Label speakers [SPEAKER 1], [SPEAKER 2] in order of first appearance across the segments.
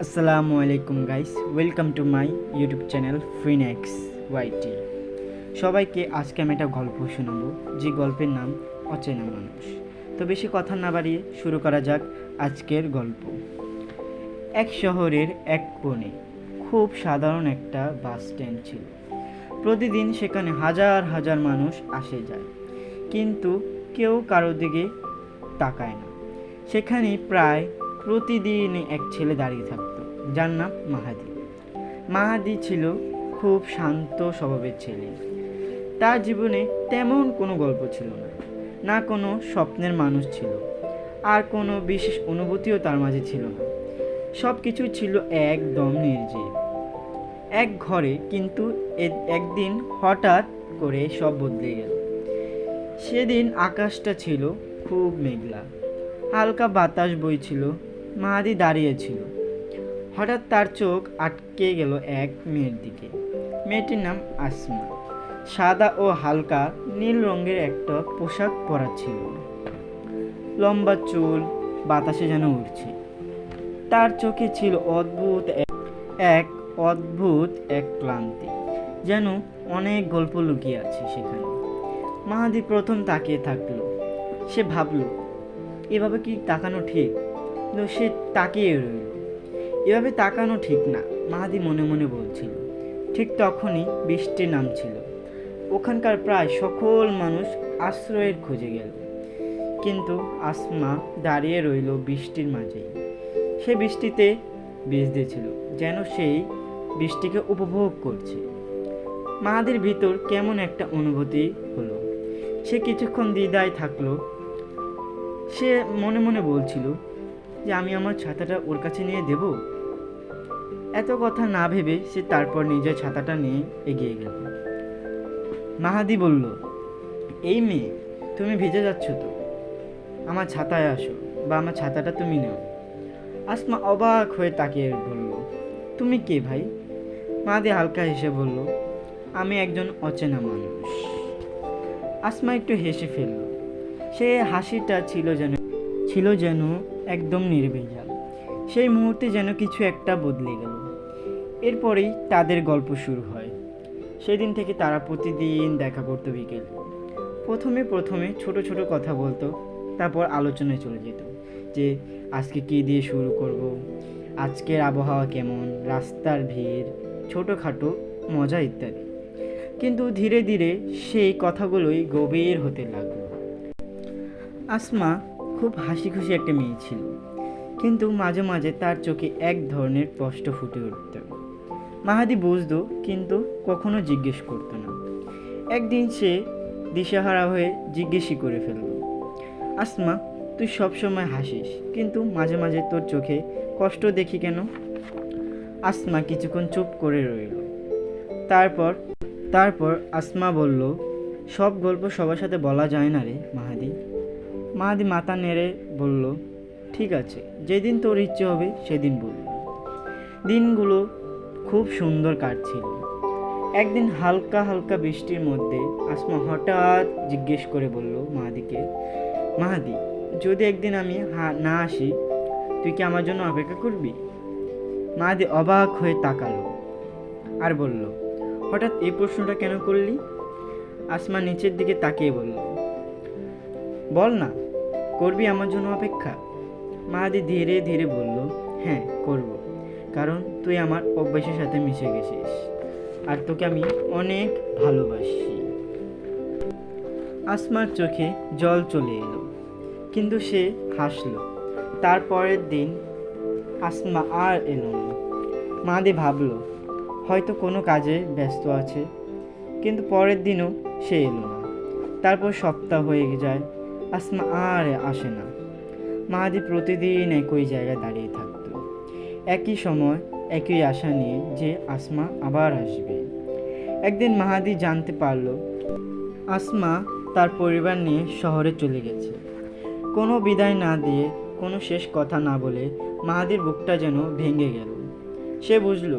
[SPEAKER 1] আসসালামু আলাইকুম guys, welcome to my YouTube channel Finex YT. সবাইকে আজকে আমি একটা গল্প শোনাবো, যে গল্পের নাম অচেনা মানুষ। তো বেশি কথা না বাড়িয়ে শুরু করা যাক আজকের গল্প। এক শহরের এক কোণে খুব সাধারণ একটা বাস স্ট্যান্ড ছিল। প্রতিদিন সেখানে হাজার হাজার মানুষ আসে যায়, কিন্তু কেউ কারোর দিকে তাকায় না। সেখানে প্রায় প্রতিদিন এক ছেলে দাঁড়িয়ে থাকতো, যার নাম মাহাদি। মাহাদি ছিল খুব শান্ত স্বভাবের ছেলে। তার জীবনে তেমন কোনো গল্প ছিল না, না কোনো স্বপ্নের মানুষ ছিল, আর কোনো বিশেষ অনুভূতিও তার মাঝে ছিল না। সব কিছু ছিল একদম নির্জীব এক ঘরে। কিন্তু একদিন হঠাৎ করে সব বদলে গেল। সেদিন আকাশটা ছিল খুব মেঘলা, হালকা বাতাস বইছিল। মাহাদি দাঁড়িয়েছিল। হঠাৎ তার চোখ আটকে গেল এক মেয়ের দিকে। মেয়েটির নাম আসমা। সাদা ও হালকা নীল রঙের একটা পোশাক পরা ছিল, লম্বা চুল বাতাসে যেন উড়ছে। তার চোখে ছিল অদ্ভুত এক ক্লান্তি, যেন অনেক গল্প লুকিয়ে আছে সেখানে। মাহাদি প্রথম তাকিয়ে থাকলো। সে ভাবলো, এভাবে কি তাকানো ঠিক? কিন্তু সে তাকিয়ে রইল। এভাবে তাকানো ঠিক না, মাহাদি মনে মনে বলছিল। ঠিক তখনই বৃষ্টি নামছিল। ওখানকার প্রায় সকল মানুষ আশ্রয়ের খুঁজে গেল, কিন্তু আসমা দাঁড়িয়ে রইল বৃষ্টির মাঝেই। সে বৃষ্টিতে ভিজতেছিল, যেন সেই বৃষ্টিকে উপভোগ করছে। মাহাদির ভিতর কেমন একটা অনুভূতি হলো। সে কিছুক্ষণ দ্বিধায় থাকলো। সে মনে মনে বলছিল যে আমি আমার ছাতাটা ওর কাছে নিয়ে দেব। এত কথা না ভেবে সে তারপর নিজের ছাতাটা নিয়ে এগিয়ে গেল। মাহাদি বলল, এই মেয়ে, তুমি ভিজে যাচ্ছ তো, আমার ছাতায় আসো, বা আমার ছাতাটা তুমি নাও। আসমা অবাক হয়ে তাকিয়ে বলল, তুমি কে ভাই? মাহাদি হালকা হেসে বলল, আমি একজন অচেনা মানুষ। আসমা একটু হেসে ফেলল। সে হাসিটা ছিল যেন একদম নির্ভেজাল। সেই মুহূর্তে যেন কিছু একটা বদলে গেল। এরপরেই তাদের গল্প শুরু হয়। সেদিন থেকে তারা প্রতিদিন দেখা করতো বিকেল। প্রথমে ছোট ছোট কথা বলতো, তারপর আলোচনায় চলে যেত যে আজকে কী দিয়ে শুরু করব, আজকের আবহাওয়া কেমন, রাস্তার ভিড়, ছোটোখাটো মজা ইত্যাদি। কিন্তু ধীরে ধীরে সেই কথাগুলোই গভীর হতে লাগলো। আসমা খুব হাসি খুশি একটা মেয়ে ছিল, কিন্তু মাঝে মাঝে তার চোখে এক ধরনের কষ্ট ফুটে উঠত। মাহাদি বুঝতো, কিন্তু কখনো জিজ্ঞেস করতো না। একদিন সে দিশেহারা হয়ে জিজ্ঞেসই করে ফেলল, আসমা, তুই সবসময় হাসিস, কিন্তু মাঝে মাঝে তোর চোখে কষ্ট দেখি কেন? আসমা কিছুক্ষণ চুপ করে রইল। তারপর আসমা বলল, সব গল্প সবার সাথে বলা যায় না রে মাহাদি। মাহাদি মাথা নেড়ে বলল, ঠিক আছে, যেদিন তোর ইচ্ছে হবে সেদিন বলবি। দিনগুলো খুব সুন্দর কাটছিল। একদিন হালকা হালকা বৃষ্টির মধ্যে আসমা হঠাৎ জিজ্ঞেস করে বলল মাহাদিকে, মাহাদি, যদি একদিন আমি না আসি, তুই কি আমার জন্য অপেক্ষা করবি? মাহাদি অবাক হয়ে তাকালো আর বলল, হঠাৎ এই প্রশ্নটা কেন করলি? আসমা নিচের দিকে তাকিয়ে বলল, বল না, করবি আমার জন্য অপেক্ষা? মাহাদি ধীরে ধীরে বলল, হ্যাঁ করব, কারণ তুই আমার অভ্যাসের সাথে মিশে গেছিস, আর তোকে আমি অনেক ভালোবাসি। আসমার চোখে জল চলে এলো, কিন্তু সে হাসল। তারপরের দিন আসমা আর এলো না। মাহাদি ভাবল, হয়তো কোনো কাজে ব্যস্ত আছে, কিন্তু পরের দিনও সে এলো না। তারপর সপ্তাহ হয়ে যায়, আসমা আর আসে না। মাহাদি প্রতিদিন একই জায়গায় দাঁড়িয়ে থাকত, একই সময় একই আশা নিয়ে যে আসমা আবার আসবে। একদিন মাহাদি জানতে পারল আসমা তার পরিবার নিয়ে শহরে চলে গেছে। কোনো বিদায় না দিয়ে, কোনো শেষ কথা না বলে মাহাদির বুকটা যেন ভেঙে গেল। সে বুঝল,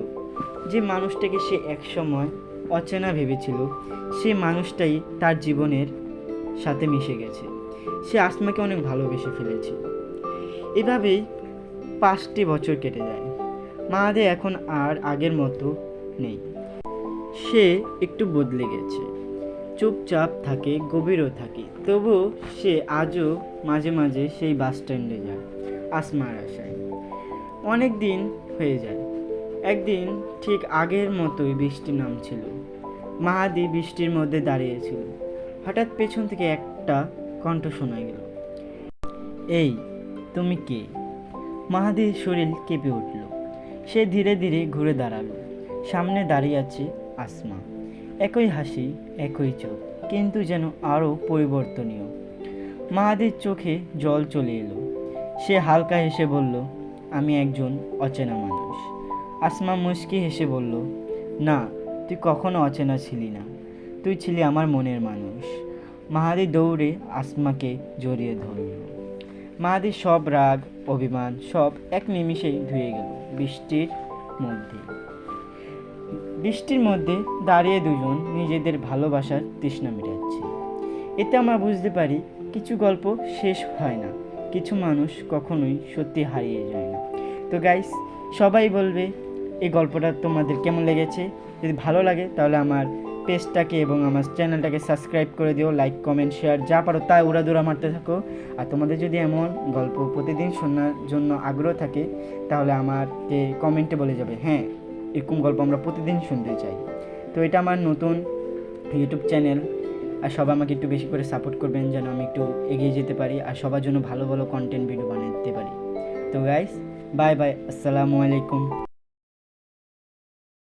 [SPEAKER 1] যে মানুষটাকে সে একসময় অচেনা ভেবেছিল, সে মানুষটাই তার জীবনের সাথে মিশে গেছে। সে আসমাকে অনেক ভালোবেসে ফেলেছে। এভাবেই 5টি বছর কেটে যায়। মাহাদি এখন আর আগের মতো নেই। সে একটু বদলে গেছে, চুপচাপ থাকে, গভীরও থাকে। তবু সে আজও মাঝে মাঝে সেই বাস স্ট্যান্ডে যায় আসমার আশায়। অনেক দিন হয়ে যায়। একদিন ঠিক আগের মতোই বৃষ্টি নামছিল। মাহাদি বৃষ্টির মধ্যে দাঁড়িয়েছিল। হঠাৎ পেছন থেকে একটা কণ্ঠ শোনা গেল, এই তুমি কে? মাহাদির শরীর কেঁপে উঠল। সে ধীরে ধীরে ঘুরে দাঁড়ালো। সামনে দাঁড়িয়ে আছে আসমা। একই হাসি, একই চোখ, কিন্তু যেন আরও পরিবর্তনীয়। মাহাদির চোখে জল চলে এলো। সে হালকা হেসে বলল, আমি একজন অচেনা মানুষ। আসমা মুচকি হেসে বলল, না, তুই কখনো অচেনা ছিলি না, তুই ছিলি আমার মনের মানুষ। মাহাদি দৌড়ে আসমাকে জড়িয়ে ধরল। মাহাদির সব রাগ, অভিমান সব এক নিমিষেই ধুয়ে গেল মধ্যে বৃষ্টির মধ্যে দাঁড়িয়ে দুজন নিজেদের ভালোবাসার তৃষ্ণা মেটাচ্ছে। এতে আমরা বুঝতে পারি কিছু গল্প শেষ হয় না, কিছু মানুষ কখনোই সত্যি হারিয়ে যায় না। তো গাইস, সবাই বলবে এই গল্পটা তোমাদের কেমন লেগেছে। যদি ভালো লাগে তাহলে আমার পেজটাকে এবং আমার চ্যানেলটাকে সাবস্ক্রাইব করে দিও, লাইক কমেন্ট শেয়ার যা পারো তাই উড়াদুরা মারতে থাকো। আর তোমাদের যদি এমন গল্প প্রতিদিন শোনার জন্য আগ্রহ থাকে তাহলে আমাকে কমেন্টে বলে যাবে, হ্যাঁ এরকম গল্প আমরা প্রতিদিন শুনতে চাই। তো এটা আমার নতুন ইউটিউব চ্যানেল, আর সবাই আমাকে একটু বেশি করে সাপোর্ট করবেন যেন আমি একটু এগিয়ে যেতে পারি আর সবার জন্য ভালো ভালো কন্টেন্ট ভিডিও বানাতে পারি। তো গাইস, বাই বাই, আসসালামু আলাইকুম।